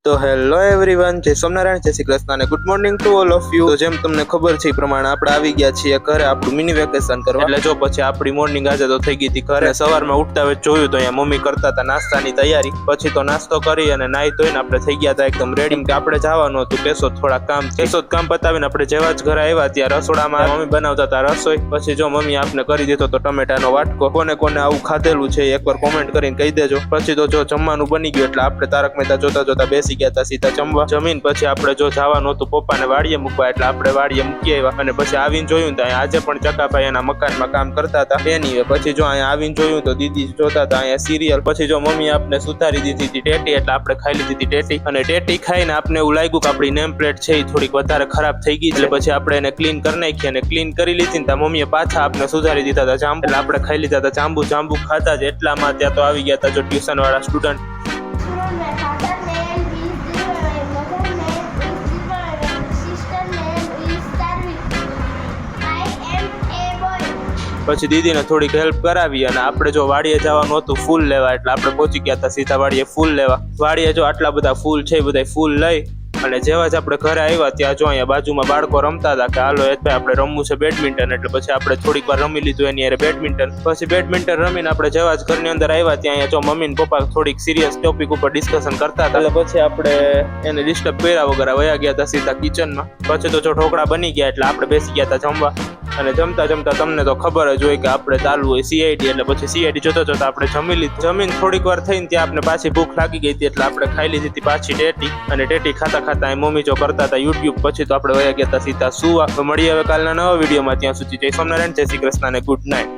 તો hello everyone, જય સોમનારાયણ, જય શ્રી કૃષ્ણ અને good morning to all of you. તો જેમ તમને ખબર છે એ પ્રમાણે આપણે આવી ગયા છીએ ઘરે આપણું મિની વેકેશન કરવા. એટલે જો પછી આપણી મોર્નિંગ આજે તો થઈ ગઈ હતી ઘરે. સવારમાં ઉઠતા વેત જોયું તો અહીંયા મમ્મી કરતા હતા નાસ્તાની તૈયારી. પછી તો નાસ્તો કરી અને નાહી ધોઈને આપણે થઈ ગયા હતા એકદમ રેડી કે આપણે જવાનું હતું કેશોદ થોડા કામ. કેશોદ કામ પતાવીને આપણે જેવા જ ઘરે આવ્યા ત્યાં રસોડામાં મમ્મી બનાવતા હતા રસોઈ. પછી જો મમ્મી આપને કરી દીધો તો ટમેટાનો વાટકો. કોને કોને આવું ખાધેલું છે એકવાર કોમેન્ટ કરીને કહી દેજો. પછી તો જો જમવાનું બની ગયું એટલે આપણે તારક મહેતા જોતા જોતા બેસી ગયા હતા સીધા જમવા. જમીન પછી આપણે જો જવાનું હતું પપ્પાને વાડીએ મૂકવા એટલે આપણે વાડીએ મૂકી આવ્યા. અને પછી આવીને જોયું તો આજે પણ ચકાભાઈ એના મકાનમાં કામ કરતા હતા એની. પછી જો અહીંયા આવીને જોયું તો દીદી જોતા હતા અહીંયા સિરિયલ. પછી જો મમ્મી આપને સુધારી દીધી હતી ટેટી એટલે આપણે ખાઈ લીધી હતી ટેટી. અને ટેટી ખાઈને આપણે એવું લાગ્યું કે આપણી નેમ પ્લેટ છે એ થોડીક વધારે ખરાબ થઈ ગઈ એટલે પછી આપણે એને ક્લીન કરી નાખી. અને ક્લીન કરી લીધી ને ત્યાં મમ્મીએ પાછા આપણે સુધારી દીધા હતા જાંબુ. એટલે આપણે ખાઈ લીધા હતા જાંબુ. જાંબુ ખાતા જ એટલામાં ત્યાં તો આવી ગયા હતા જો ટ્યુશન વાળા સ્ટુડન્ટ. પછી દીદીને થોડીક હેલ્પ કરાવી અને આપણે જો વાડીએ જવાનું હતું ફૂલ લેવા એટલે આપણે પહોંચી ગયા હતા સીધા વાડીએ ફૂલ લેવા. વાડીએ જો આટલા બધા ફૂલ છે એ બધા ફૂલ લઈ અને જેવા જ આપણે ઘરે આવ્યા ત્યાં જો અહીંયા બાજુમાં બાળકો રમતા હતા કે હાલો ભાઈ આપણે રમવું છે બેડમિન્ટન. એટલે પછી આપણે થોડીક વાર રમી લીધું એની હારે બેડમિન્ટન. પછી બેડમિન્ટન રમીને આપણે જેવા જ ઘરની અંદર આવ્યા ત્યાં અહીંયા જો મમ્મી ને પપ્પા થોડીક સિરિયસ ટોપિક ઉપર ડિસ્કશન કરતા હતા. એટલે પછી આપણે એને ડિસ્ટર્બ કર્યા વગર વયા ગયા હતા સીધા કિચનમાં. પછી તો જો ઢોકળા બની ગયા એટલે આપણે બેસી ગયા હતા જમવા. અને જમતા જમતા તમને તો ખબર જ હોય કે આપણે ચાલુ હોય સીઆઈડી એટલે પછી સીઆઈડી જોતા જોતા આપણે જમી લીધું. જમીન થોડીક વાર થઈને ત્યાં આપણે પાછી ભૂખ લાગી ગઈ હતી એટલે આપણે ખાઈ લીધી હતી પાછી ટેટી. અને ટેટી ખાતા ખાતા મમ્મી જો કરતા હતા યુટ્યુબ. પછી તો આપણે વયા ગયા હતા સીધા સુવા. તો મળીએ હવે કાલના નવા વિડીયોમાં. ત્યાં સુધી જય સોમનારાયણ, જય શ્રી કૃષ્ણ અને ગુડ નાઇટ.